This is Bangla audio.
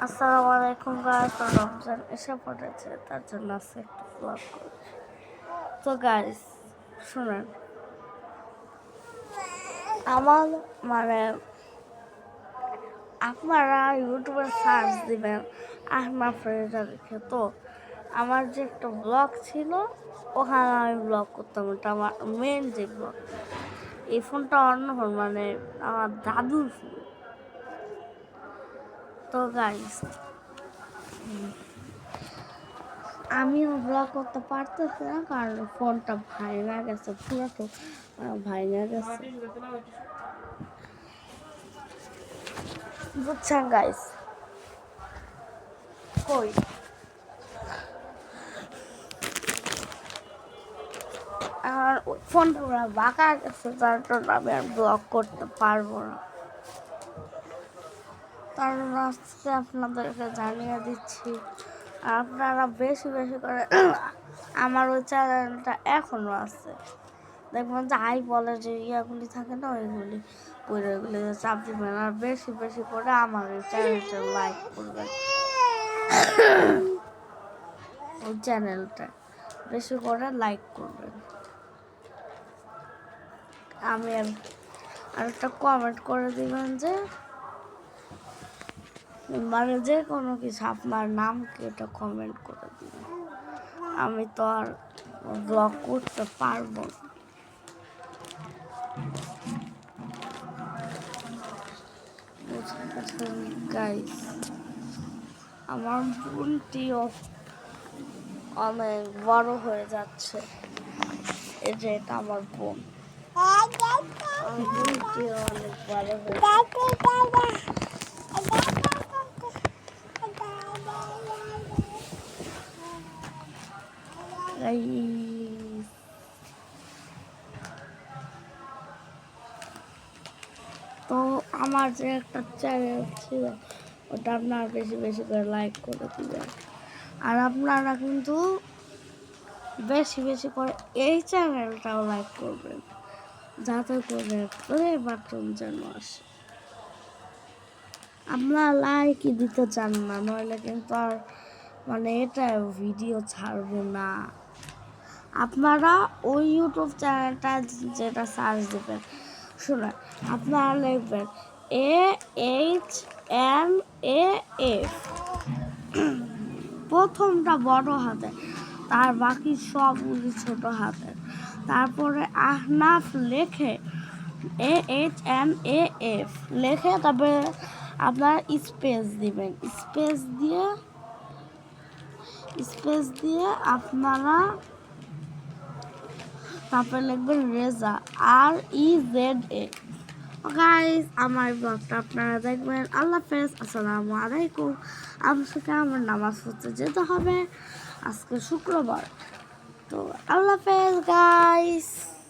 আসসালামু আলাইকুম গাইস, রমজান এসে পড়েছে, তার জন্য আজকে একটা ব্লগ করছি। তো গাইস শুনেন, আমার মানে আপনারা ইউটিউবে সার্চ দিবেন আহনাফ রেজা লিখে। তো আমার যে একটা ব্লগ ছিল, ওখানে আমি ব্লগ করতাম। ওটা আমার মেন যে ব্লগ। এই ফোনটা অন্য ফোন, মানে আমার দাদুর ফোন। তো গাইস আমিও ব্লগ করতে পারতেছি না, কারণ ফোনটা ভাঙা গেছে, পুরো তো ভাঙা গেছে, বুঝছেন গাইস। কই আর ওই ফোনটা পুরো বাঁকা গেছে, তার জন্য আমি আর ব্লগ করতে পারবো না। তার জন্য আজকে আপনাদেরকে জানিয়ে দিচ্ছি। আর আপনারা বেশি বেশি করে আমার ওই চ্যানেলটা এখনো আছে, দেখবেন যে আই বলে যে ইয়াগুলি থাকে না, ওইগুলি ওইগুলি চাপ দিবেন। আর বেশি বেশি করে আমার ওই চ্যানেলটা লাইক করবেন। ওই চ্যানেলটা বেশি করে লাইক করবেন। আমি আর একটা কমেন্ট করে দিবেন যে মানে যে কোনো কিছু আপনার নাম কি, এটা কমেন্ট করে দিবেন। আমি তো আর ব্লগ করতে পারবো না। গাইস আমার বোনটিও অনেক বড় হয়ে যাচ্ছে। এই যে এটা আমার বোন, আমার বোনটিও অনেক বড় হয়ে তো আমার যে একটা চ্যানেল ছিল, ওটা আপনারা বেশি বেশি করে লাইক করে দিবেন। আর আপনারা কিন্তু বেশি বেশি করে এই চ্যানেলটাও লাইক করবেন, যাতে করে প্লে বাটন যেন আসে। আপনারা লাইকই দিতে চান না, নইলে কিন্তু আর মানে এটা ভিডিও ছাড়বো না। আপনারা ওই ইউটিউব চ্যানেলটা যেটা সার্চ দেবেন, শুনুন, আপনারা লিখবেন AHNAF, প্রথমটা বড় হাতে, তার বাকি সবগুলি ছোট হাতে, তারপরে আহনাফ লেখে AHNAF লেখে, তারপরে আপনারা স্পেস দিবেন। স্পেস দিয়ে আপনারা তারপরে লিখবেন রেজা, REZA। গাইস আমার ব্লগটা আপনারা দেখবেন। আল্লাহ হাফেজ, আসসালামু আলাইকুম। আজকে আমার নামাজ পড়তে যেতে হবে, আজকে শুক্রবার। তো আল্লাহ হাফেজ গাইস।